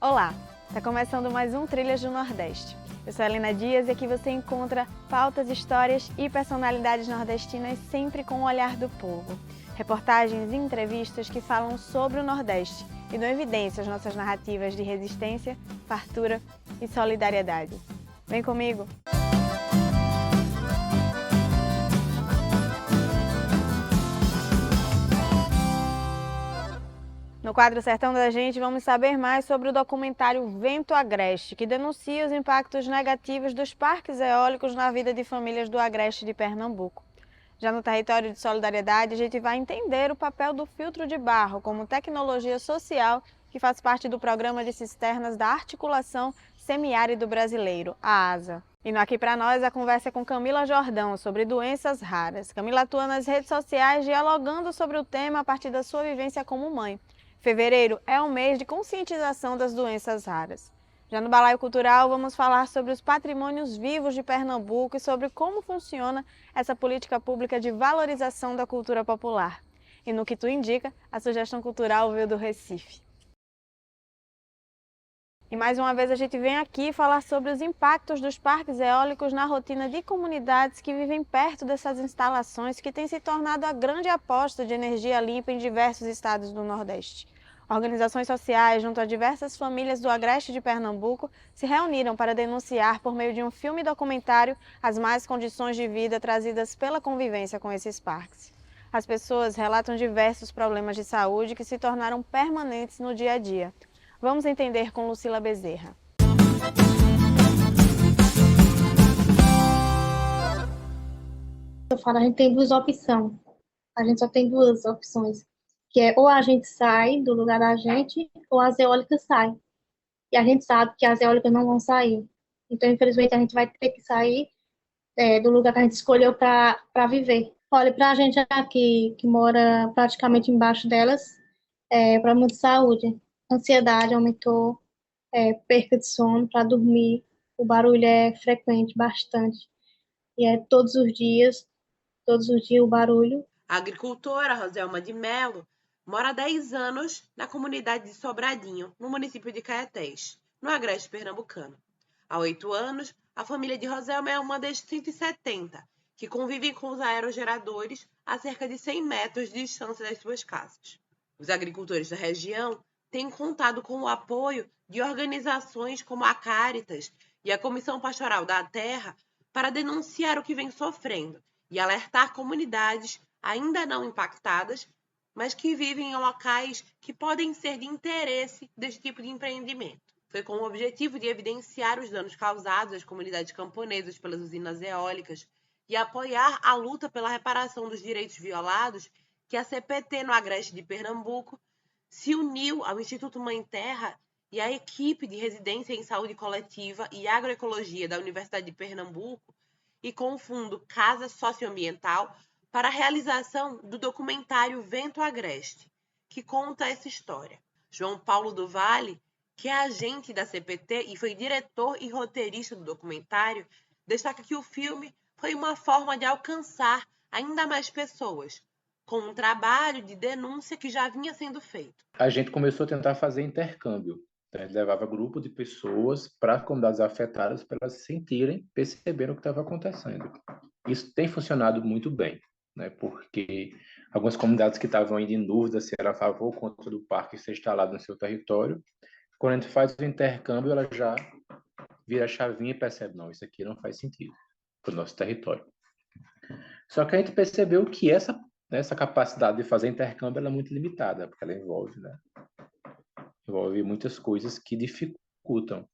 Olá, está começando mais um Trilhas do Nordeste. Eu sou a Helena Dias e aqui você encontra pautas, histórias e personalidades nordestinas sempre com o olhar do povo. Reportagens e entrevistas que falam sobre o Nordeste e dão evidência às nossas narrativas de resistência, fartura e solidariedade. Vem comigo! No quadro Sertão da Gente, vamos saber mais sobre o documentário Vento Agreste, que denuncia os impactos negativos dos parques eólicos na vida de famílias do Agreste de Pernambuco. Já no território de solidariedade, a gente vai entender o papel do filtro de barro como tecnologia social que faz parte do programa de cisternas da Articulação Semiárido Brasileiro, a ASA. E no Aqui Pra Nós, a conversa é com Camila Jordão sobre doenças raras. Camila atua nas redes sociais dialogando sobre o tema a partir da sua vivência como mãe. Fevereiro é um mês de conscientização das doenças raras. Já no Balaio Cultural, vamos falar sobre os patrimônios vivos de Pernambuco e sobre como funciona essa política pública de valorização da cultura popular. E no que tu indica, a sugestão cultural veio do Recife. E mais uma vez a gente vem aqui falar sobre os impactos dos parques eólicos na rotina de comunidades que vivem perto dessas instalações que têm se tornado a grande aposta de energia limpa em diversos estados do Nordeste. Organizações sociais, junto a diversas famílias do Agreste de Pernambuco, se reuniram para denunciar, por meio de um filme documentário, as más condições de vida trazidas pela convivência com esses parques. As pessoas relatam diversos problemas de saúde que se tornaram permanentes no dia a dia. Vamos entender com Lucila Bezerra. Eu falo, a gente tem duas opções. A gente só tem duas opções, que é ou a gente sai do lugar da gente, ou as eólicas saem. E a gente sabe que as eólicas não vão sair. Então, infelizmente, a gente vai ter que sair do lugar que a gente escolheu para viver. Olha, para a gente aqui, que mora praticamente embaixo delas, problema de saúde. Ansiedade aumentou, perca de sono para dormir. O barulho é frequente, bastante. E é todos os dias o barulho. A agricultora Roselma de Melo mora há 10 anos na comunidade de Sobradinho, no município de Caetés, no agreste pernambucano. Há 8 anos, a família de Roselma é uma das 170 que convivem com os aerogeradores a cerca de 100 metros de distância das suas casas. Os agricultores da região têm contado com o apoio de organizações como a Caritas e a Comissão Pastoral da Terra para denunciar o que vem sofrendo e alertar comunidades ainda não impactadas, mas que vivem em locais que podem ser de interesse desse tipo de empreendimento. Foi com o objetivo de evidenciar os danos causados às comunidades camponesas pelas usinas eólicas e apoiar a luta pela reparação dos direitos violados que a CPT no Agreste de Pernambuco se uniu ao Instituto Mãe Terra e à equipe de residência em saúde coletiva e agroecologia da Universidade de Pernambuco e com o fundo Casa Socioambiental para a realização do documentário Vento Agreste, que conta essa história. João Paulo do Vale, que é agente da CPT e foi diretor e roteirista do documentário, destaca que o filme foi uma forma de alcançar ainda mais pessoas, com um trabalho de denúncia que já vinha sendo feito. A gente começou a tentar fazer intercâmbio. A gente levava grupo de pessoas para as comunidades afetadas para elas se sentirem, perceberem o que estava acontecendo. Isso tem funcionado muito bem, né? Porque algumas comunidades que estavam ainda em dúvida se era a favor ou contra do parque ser instalado no seu território, quando a gente faz o intercâmbio, ela já vira a chavinha e percebe, não, isso aqui não faz sentido para o nosso território. Só que a gente percebeu que essa capacidade de fazer intercâmbio ela é muito limitada, porque ela envolve muitas coisas que dificultam.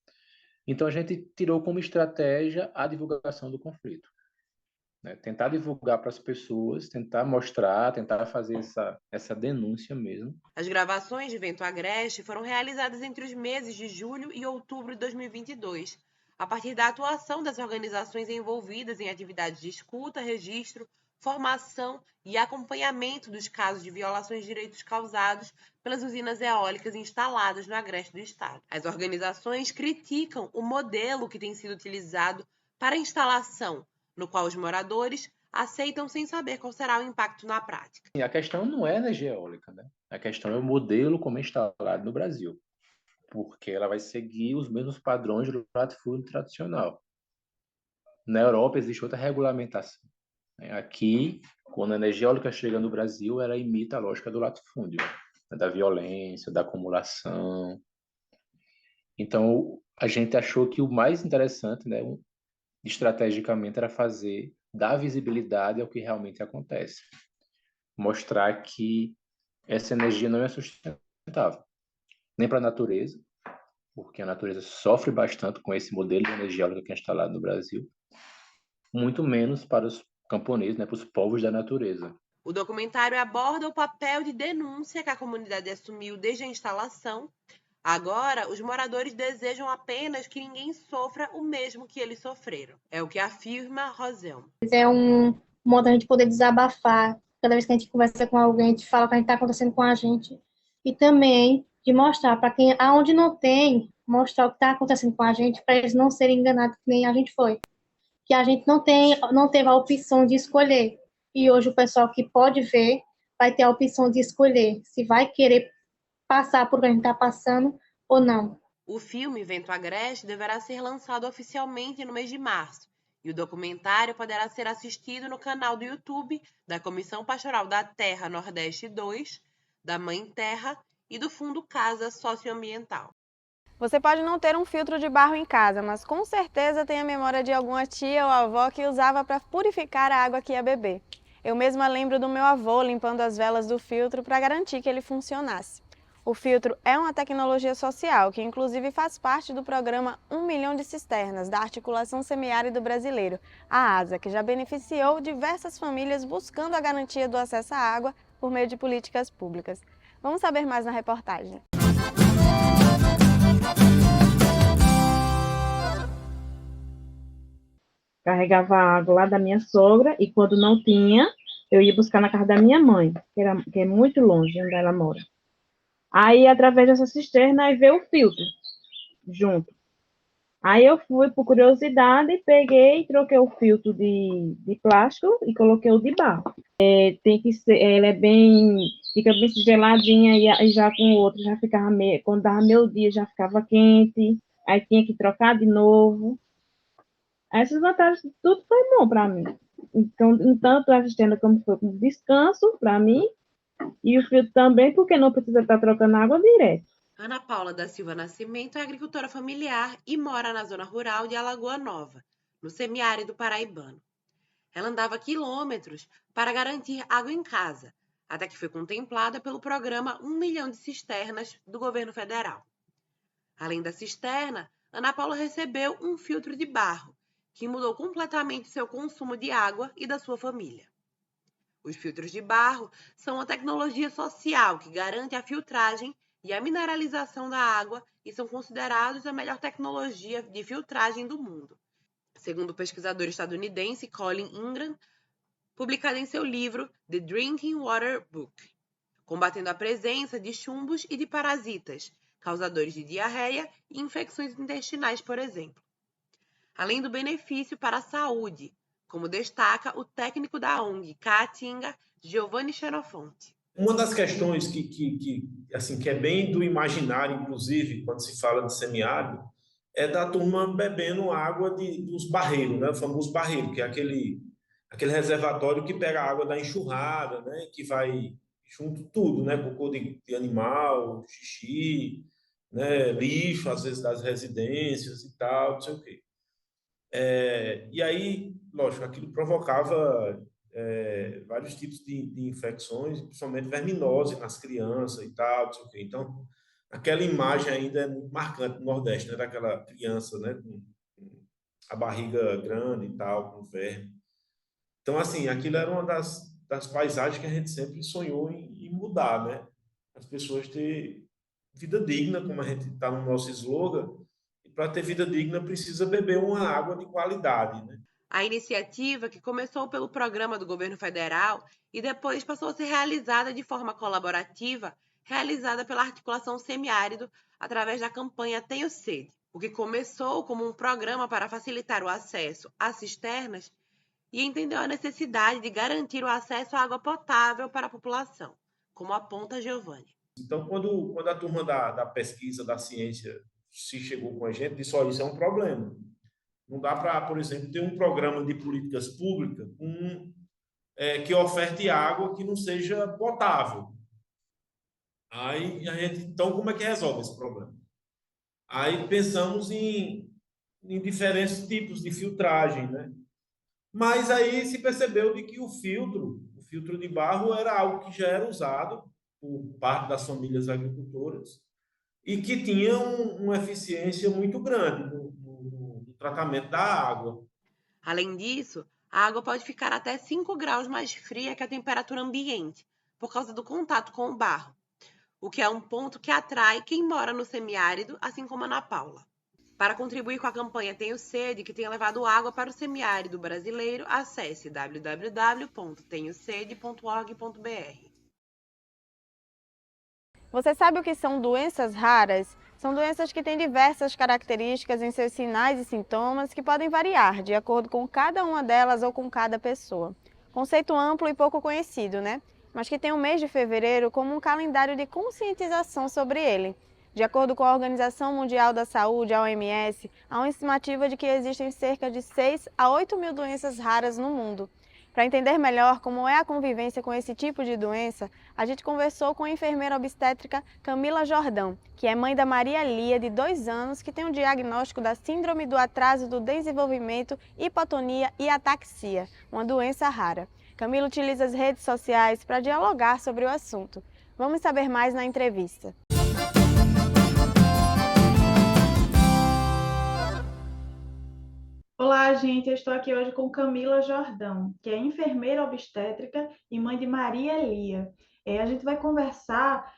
Então, a gente tirou como estratégia a divulgação do conflito. Né? Tentar divulgar para as pessoas, tentar mostrar, tentar fazer essa denúncia mesmo. As gravações de Vento Agreste foram realizadas entre os meses de julho e outubro de 2022, a partir da atuação das organizações envolvidas em atividades de escuta, registro, formação e acompanhamento dos casos de violações de direitos causados pelas usinas eólicas instaladas no agreste do estado. As organizações criticam o modelo que tem sido utilizado para a instalação, no qual os moradores aceitam sem saber qual será o impacto na prática. A questão não é a energia eólica, né? A questão é o modelo como é instalado no Brasil. porque ela vai seguir os mesmos padrões do latifúndio tradicional. Na Europa existe outra regulamentação, né? Aqui, quando a energia eólica chega no Brasil, ela imita a lógica do latifúndio, né? Da violência, da acumulação. Então, a gente achou que o mais interessante, né, estrategicamente, era dar visibilidade ao que realmente acontece. Mostrar que essa energia não é sustentável, nem para a natureza, porque a natureza sofre bastante com esse modelo de energia eólica que é instalado no Brasil, muito menos para os camponeses, né, para os povos da natureza. O documentário aborda o papel de denúncia que a comunidade assumiu desde a instalação. Agora, os moradores desejam apenas que ninguém sofra o mesmo que eles sofreram. É o que afirma Roselma. É um modo da gente poder desabafar. Cada vez que a gente conversa com alguém, a gente fala o que está acontecendo com a gente. E também de mostrar para quem, aonde não tem, mostrar o que está acontecendo com a gente, para eles não serem enganados que nem a gente foi. Que a gente não teve a opção de escolher. E hoje o pessoal que pode ver vai ter a opção de escolher se vai querer passar por o que a gente está passando ou não. O filme Vento Agreste deverá ser lançado oficialmente no mês de março, e o documentário poderá ser assistido no canal do YouTube da Comissão Pastoral da Terra Nordeste 2, da Mãe Terra e do Fundo Casa Socioambiental. Você pode não ter um filtro de barro em casa, mas com certeza tem a memória de alguma tia ou avó que usava para purificar a água que ia beber. Eu mesma lembro do meu avô limpando as velas do filtro para garantir que ele funcionasse. O filtro é uma tecnologia social que inclusive faz parte do programa 1 milhão de cisternas da Articulação Semiárido Brasileiro, a ASA, que já beneficiou diversas famílias buscando a garantia do acesso à água por meio de políticas públicas. Vamos saber mais na reportagem. Carregava a água lá da minha sogra e quando não tinha, eu ia buscar na casa da minha mãe, que é muito longe onde ela mora. Aí, através dessa cisterna, aí veio o filtro junto. Aí eu fui, por curiosidade, peguei, troquei o filtro de plástico e coloquei o de barro. Tem que ser, ela fica bem geladinha e já com o outro já ficava quando dava meio dia já ficava quente, aí tinha que trocar de novo. Essas vantagens, tudo foi bom para mim. Então, tanto a cisterna como foi um descanso para mim, e o filtro também, porque não precisa estar trocando água direto. Ana Paula da Silva Nascimento é agricultora familiar e mora na zona rural de Alagoa Nova, no semiárido paraibano. Ela andava quilômetros para garantir água em casa, até que foi contemplada pelo programa 1 milhão de cisternas do governo federal. Além da cisterna, Ana Paula recebeu um filtro de barro, que mudou completamente seu consumo de água e da sua família. Os filtros de barro são uma tecnologia social que garante a filtragem e a mineralização da água e são considerados a melhor tecnologia de filtragem do mundo, segundo o pesquisador estadunidense Colin Ingram, publicado em seu livro The Drinking Water Book, combatendo a presença de chumbos e de parasitas, causadores de diarreia e infecções intestinais, por exemplo. Além do benefício para a saúde, como destaca o técnico da ONG Caatinga, Giovanni Xenofonte. Uma das questões que é bem do imaginário, inclusive, quando se fala de semiárido, é da turma bebendo água dos barreiros, né? O famoso barreiro, que é aquele reservatório que pega a água da enxurrada, né? Que vai junto tudo, né? Cocô de animal, xixi, né? Lixo, às vezes, das residências e tal, não sei o quê. E aí, lógico, aquilo provocava vários tipos de infecções, principalmente verminose nas crianças e tal, não sei o quê. Então, aquela imagem ainda é muito marcante no Nordeste, né? Daquela criança, né? Com a barriga grande e tal, com verme. Então, assim, aquilo era uma das paisagens que a gente sempre sonhou em mudar, né? As pessoas ter vida digna, como a gente está no nosso slogan, e para ter vida digna precisa beber uma água de qualidade, né? A iniciativa, que começou pelo programa do governo federal e depois passou a ser realizada de forma colaborativa, realizada pela Articulação Semiárido através da campanha Tenho Sede. O que começou como um programa para facilitar o acesso às cisternas e entendeu a necessidade de garantir o acesso à água potável para a população, como aponta Giovanni. Então, quando a turma da pesquisa, da ciência, se chegou com a gente, disse, olha, isso é um problema. Não dá para, por exemplo, ter um programa de políticas públicas que oferte água que não seja potável. Aí então, como é que resolve esse problema? Aí pensamos em diferentes tipos de filtragem, né? Mas aí se percebeu de que o filtro de barro era algo que já era usado por parte das famílias agricultoras e que tinha uma eficiência muito grande no tratamento da água. Além disso, a água pode ficar até 5 graus mais fria que a temperatura ambiente, por causa do contato com o barro, o que é um ponto que atrai quem mora no semiárido, assim como a Ana Paula. Para contribuir com a campanha Tenho Sede, que tenha levado água para o semiárido brasileiro, acesse www.tenhosede.org.br. Você sabe o que são doenças raras? São doenças que têm diversas características em seus sinais e sintomas que podem variar de acordo com cada uma delas ou com cada pessoa. Conceito amplo e pouco conhecido, né? Mas que tem o mês de fevereiro como um calendário de conscientização sobre ele. De acordo com a Organização Mundial da Saúde, a OMS, há uma estimativa de que existem cerca de 6 a 8 mil doenças raras no mundo. Para entender melhor como é a convivência com esse tipo de doença, a gente conversou com a enfermeira obstétrica Camila Jordão, que é mãe da Maria Lia, de 2 anos, que tem um diagnóstico da Síndrome do Atraso do Desenvolvimento, Hipotonia e Ataxia, uma doença rara. Camila utiliza as redes sociais para dialogar sobre o assunto. Vamos saber mais na entrevista. Olá, gente. Eu estou aqui hoje com Camila Jordão, que é enfermeira obstétrica e mãe de Maria Lia. A gente vai conversar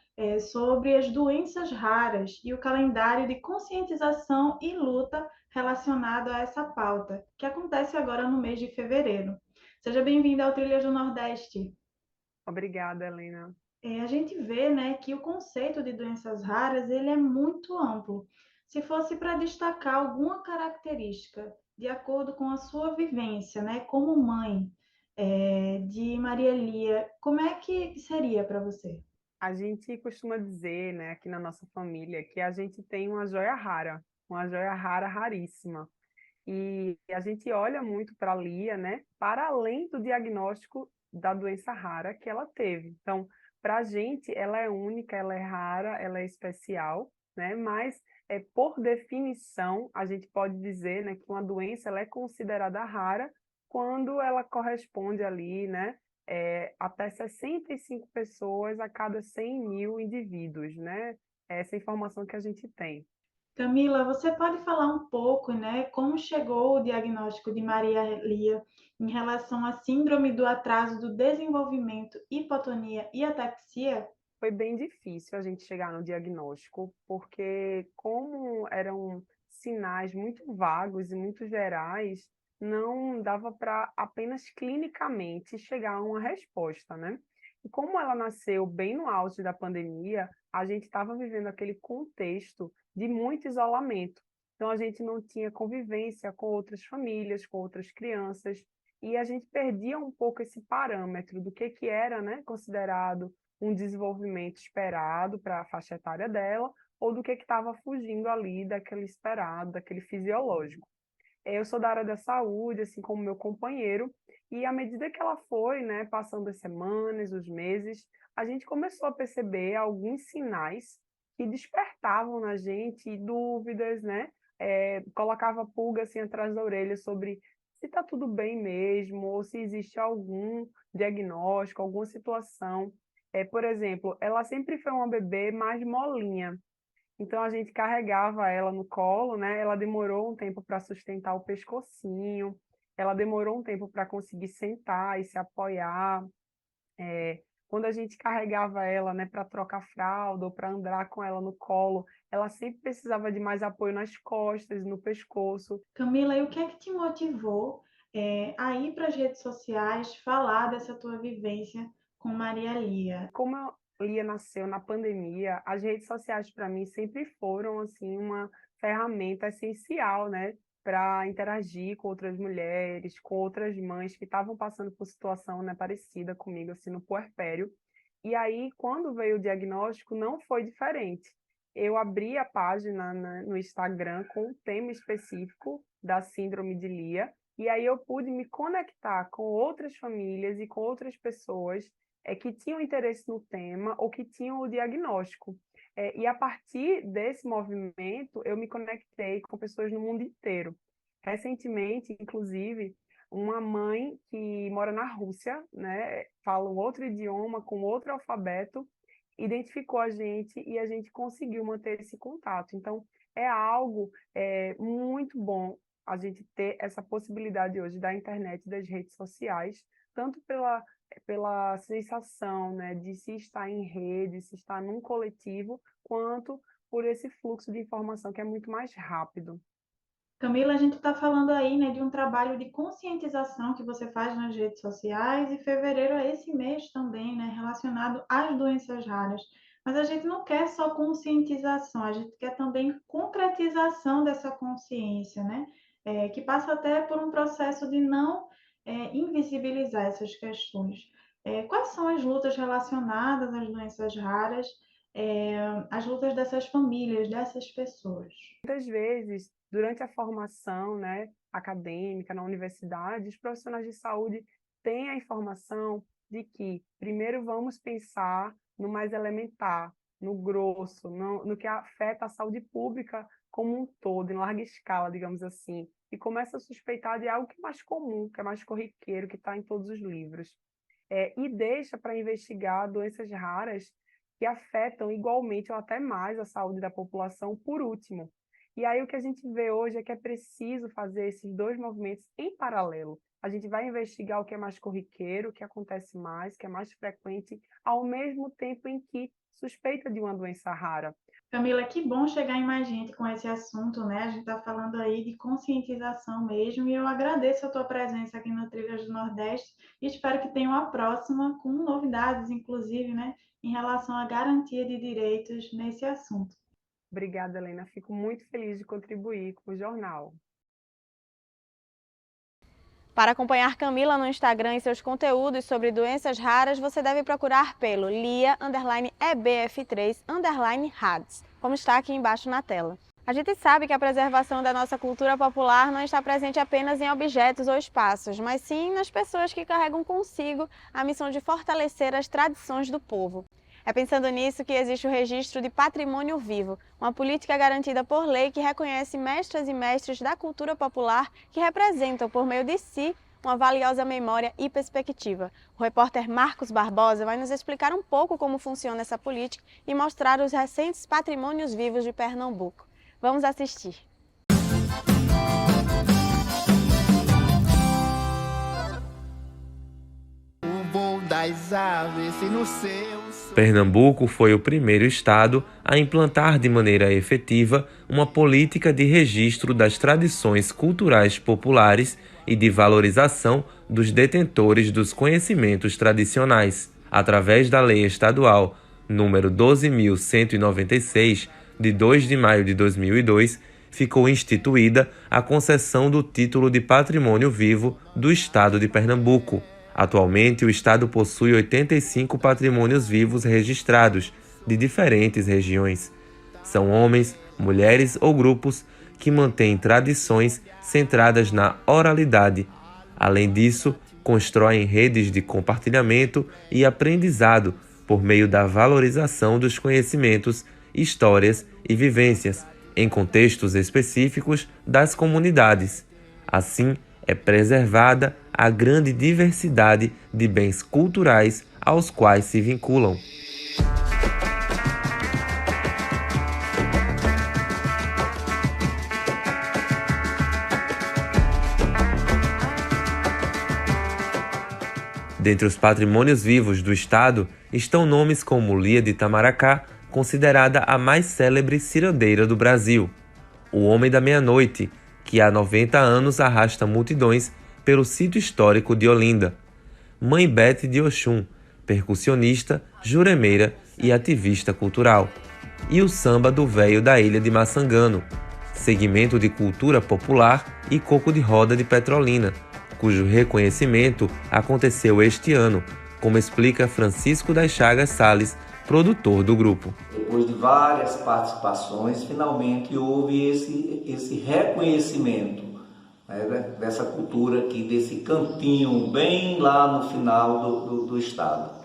sobre as doenças raras e o calendário de conscientização e luta relacionado a essa pauta, que acontece agora no mês de fevereiro. Seja bem-vinda ao Trilhas do Nordeste. Obrigada, Helena. A gente vê, né, que o conceito de doenças raras ele é muito amplo. Se fosse para destacar alguma característica de acordo com a sua vivência, né, como mãe de Maria Lia, como é que seria para você? A gente costuma dizer, né, aqui na nossa família, que a gente tem uma joia rara, raríssima. E a gente olha muito para a Lia, né, para além do diagnóstico da doença rara que ela teve. Então, para a gente, ela é única, ela é rara, ela é especial, né, mas por definição, a gente pode dizer, né, que uma doença ela é considerada rara quando ela corresponde ali, né, até 65 pessoas a cada 100 mil indivíduos, né? Essa informação que a gente tem. Camila, você pode falar um pouco, né, como chegou o diagnóstico de Maria Lia em relação à síndrome do atraso do desenvolvimento, hipotonia e ataxia? Foi bem difícil a gente chegar no diagnóstico, porque como eram sinais muito vagos e muito gerais, não dava para apenas clinicamente chegar a uma resposta, né? E como ela nasceu bem no auge da pandemia, a gente estava vivendo aquele contexto de muito isolamento. Então a gente não tinha convivência com outras famílias, com outras crianças, e a gente perdia um pouco esse parâmetro do que era, né, considerado um desenvolvimento esperado para a faixa etária dela, ou do que estava fugindo ali daquele esperado, daquele fisiológico. Eu sou da área da saúde, assim como meu companheiro, e à medida que ela foi, né, passando as semanas, os meses, a gente começou a perceber alguns sinais que despertavam na gente dúvidas, né? Colocava pulga assim atrás da orelha sobre se está tudo bem mesmo, ou se existe algum diagnóstico, alguma situação. Por exemplo, ela sempre foi uma bebê mais molinha, então a gente carregava ela no colo, né? Ela demorou um tempo para sustentar o pescocinho, ela demorou um tempo para conseguir sentar e se apoiar. Quando a gente carregava ela, né, para trocar fralda ou para andar com ela no colo, ela sempre precisava de mais apoio nas costas, no pescoço. Camila, e o que é que te motivou a ir para as redes sociais falar dessa tua vivência com Maria Lia? Como a Lia nasceu na pandemia, as redes sociais para mim sempre foram assim uma ferramenta essencial, né, para interagir com outras mulheres, com outras mães que estavam passando por situação, né, parecida comigo assim no puerpério. E aí, quando veio o diagnóstico, não foi diferente. Eu abri a página no Instagram com um tema específico da síndrome de Lia, e aí eu pude me conectar com outras famílias e com outras pessoas que tinham interesse no tema ou que tinham o diagnóstico. E a partir desse movimento, eu me conectei com pessoas no mundo inteiro. Recentemente, inclusive, uma mãe que mora na Rússia, né, fala um outro idioma, com outro alfabeto, identificou a gente e a gente conseguiu manter esse contato. Então, é algo muito bom a gente ter essa possibilidade hoje da internet, das redes sociais, tanto pela sensação, né, de se estar em rede, se estar num coletivo, quanto por esse fluxo de informação que é muito mais rápido. Camila, a gente está falando aí, né, de um trabalho de conscientização que você faz nas redes sociais, e fevereiro é esse mês também, né, relacionado às doenças raras. Mas a gente não quer só conscientização, a gente quer também concretização dessa consciência, né, que passa até por um processo de não invisibilizar essas questões. Quais são as lutas relacionadas às doenças raras, as lutas dessas famílias, dessas pessoas? Muitas vezes, durante a formação, né, acadêmica, na universidade, os profissionais de saúde têm a informação de que primeiro vamos pensar no mais elementar, no grosso, no que afeta a saúde pública como um todo, em larga escala, digamos assim, e começa a suspeitar de algo que é mais comum, que é mais corriqueiro, que está em todos os livros. E deixa para investigar doenças raras que afetam igualmente ou até mais a saúde da população por último. E aí o que a gente vê hoje é que é preciso fazer esses dois movimentos em paralelo. A gente vai investigar o que é mais corriqueiro, o que acontece mais, que é mais frequente, ao mesmo tempo em que suspeita de uma doença rara. Camila, que bom chegar em mais gente com esse assunto, né? A gente está falando aí de conscientização mesmo, e eu agradeço a tua presença aqui no Trilhas do Nordeste e espero que tenha uma próxima com novidades, inclusive, né, em relação à garantia de direitos nesse assunto. Obrigada, Helena. Fico muito feliz de contribuir com o jornal. Para acompanhar Camila no Instagram e seus conteúdos sobre doenças raras, você deve procurar pelo lia_ebf3_rads, como está aqui embaixo na tela. A gente sabe que a preservação da nossa cultura popular não está presente apenas em objetos ou espaços, mas sim nas pessoas que carregam consigo a missão de fortalecer as tradições do povo. É pensando nisso que existe o Registro de Patrimônio Vivo, uma política garantida por lei que reconhece mestras e mestres da cultura popular que representam, por meio de si, uma valiosa memória e perspectiva. O repórter Marcos Barbosa vai nos explicar um pouco como funciona essa política e mostrar os recentes patrimônios vivos de Pernambuco. Vamos assistir. O voo das aves e no céu. Pernambuco foi o primeiro estado a implantar de maneira efetiva uma política de registro das tradições culturais populares e de valorização dos detentores dos conhecimentos tradicionais, através da Lei Estadual número 12.196, de 2 de maio de 2002, ficou instituída a concessão do título de Patrimônio Vivo do Estado de Pernambuco. Atualmente, o Estado possui 85 patrimônios vivos registrados, de diferentes regiões. São homens, mulheres ou grupos que mantêm tradições centradas na oralidade. Além disso, constroem redes de compartilhamento e aprendizado por meio da valorização dos conhecimentos, histórias e vivências, em contextos específicos das comunidades. Assim, é preservada a grande diversidade de bens culturais aos quais se vinculam. Dentre os patrimônios vivos do Estado estão nomes como Lia de Itamaracá, considerada a mais célebre cirandeira do Brasil, o Homem da Meia-Noite, que há 90 anos arrasta multidões pelo sítio histórico de Olinda, Mãe Bete de Oxum, percussionista, juremeira e ativista cultural, e o Samba do Véio da Ilha de Maçangano, segmento de cultura popular e coco de roda de Petrolina, cujo reconhecimento aconteceu este ano, como explica Francisco das Chagas Sales, produtor do grupo. Depois de várias participações, finalmente houve esse reconhecimento, né, dessa cultura aqui, desse cantinho bem lá no final do estado.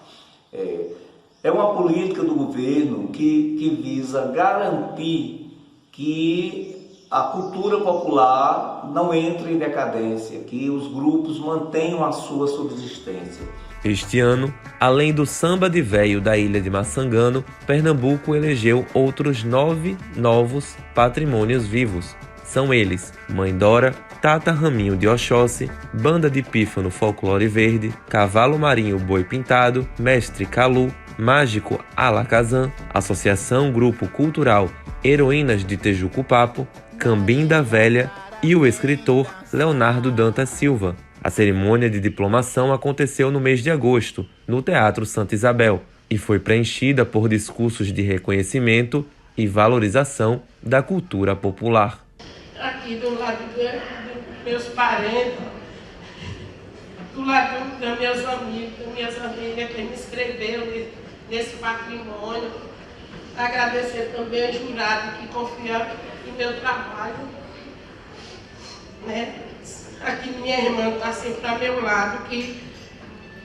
É uma política do governo que visa garantir que a cultura popular não entre em decadência, que os grupos mantenham a sua subsistência. Este ano, além do samba de véio da ilha de Maçangano, Pernambuco elegeu outros 9 novos patrimônios vivos. São eles: Mãe Dora, Tata Raminho de Oxóssi, Banda de Pífano Folclore Verde, Cavalo Marinho Boi Pintado, Mestre Calu, Mágico Alakazam, Associação Grupo Cultural Heroínas de Tejucupapo, Cambim da Velha e o escritor Leonardo Dantas Silva. A cerimônia de diplomação aconteceu no mês de agosto, no Teatro Santa Isabel, e foi preenchida por discursos de reconhecimento e valorização da cultura popular. Aqui do lado dos meus parentes, do lado dos meus amigos, das minhas amigas que me inscreveram nesse patrimônio. Agradecer também ao jurado que confia em meu trabalho, né? Aqui minha irmã está sempre ao meu lado, que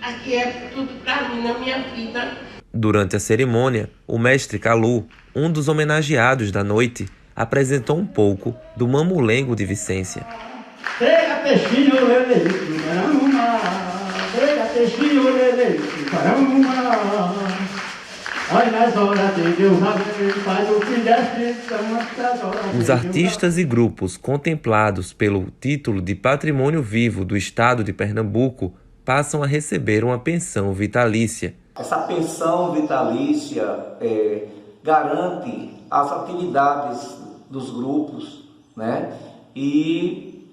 aqui é tudo para mim na minha vida. Durante a cerimônia, o mestre Calu, um dos homenageados da noite, apresentou um pouco do mamulengo de Vicência. Pega peixinho, lele, caramba, pega peixinho, lele, caramba. Ai, nas horas de Deus, faz o que desce, Os artistas e grupos contemplados pelo título de Patrimônio Vivo do Estado de Pernambuco passam a receber uma pensão vitalícia. Essa pensão vitalícia garante as atividades dos grupos, né? E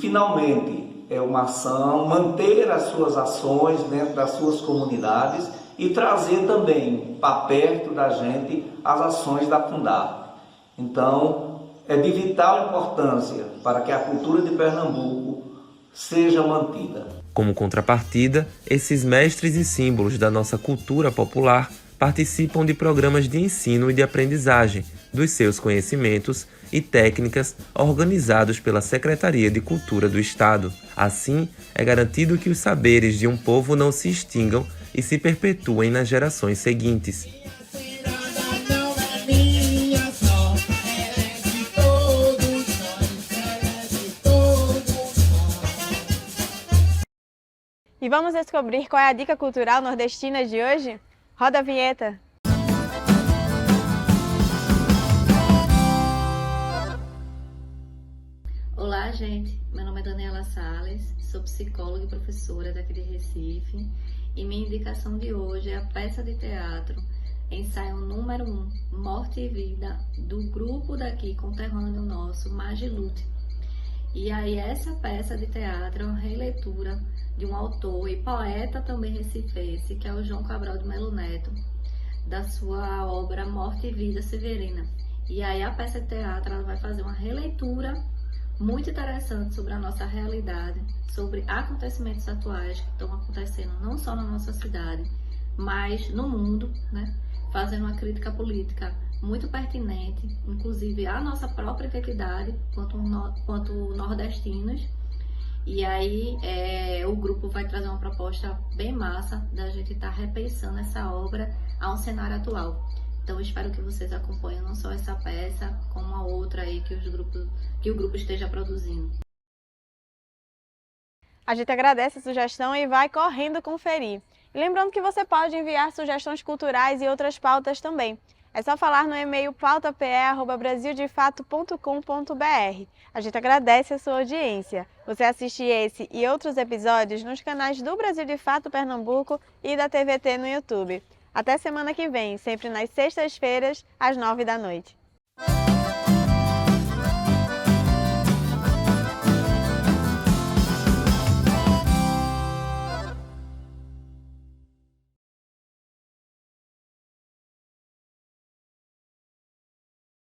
finalmente é uma ação, manter as suas ações dentro das suas comunidades e trazer também para perto da gente as ações da Fundar. Então, é de vital importância para que a cultura de Pernambuco seja mantida. Como contrapartida, esses mestres e símbolos da nossa cultura popular participam de programas de ensino e de aprendizagem dos seus conhecimentos e técnicas organizados pela Secretaria de Cultura do Estado. Assim, é garantido que os saberes de um povo não se extingam e se perpetuem nas gerações seguintes. E vamos descobrir qual é a dica cultural nordestina de hoje? Roda a vinheta! Olá, gente. Meu nome é Daniela Sales, sou psicóloga e professora daqui de Recife. E minha indicação de hoje é a peça de teatro, ensaio número 1, Morte e Vida, do grupo daqui, conterrâneo nosso, Magilute. E aí essa peça de teatro é uma releitura de um autor e poeta também recifense, que é o João Cabral de Melo Neto, da sua obra Morte e Vida Severina. E aí a peça de teatro ela vai fazer uma releitura muito interessante sobre a nossa realidade, sobre acontecimentos atuais que estão acontecendo não só na nossa cidade, mas no mundo, né? Fazendo uma crítica política muito pertinente, inclusive à nossa própria identidade, quanto nordestinos. E aí o grupo vai trazer uma proposta bem massa da gente estar repensando essa obra a um cenário atual. Então, espero que vocês acompanhem não só essa peça, como a outra aí que o grupo esteja produzindo. A gente agradece a sugestão e vai correndo conferir. E lembrando que você pode enviar sugestões culturais e outras pautas também. É só falar no e-mail pautape@brasildefato.com.br. A gente agradece a sua audiência. Você assiste esse e outros episódios nos canais do Brasil de Fato Pernambuco e da TVT no YouTube. Até semana que vem, sempre nas sextas-feiras, às 9 da noite.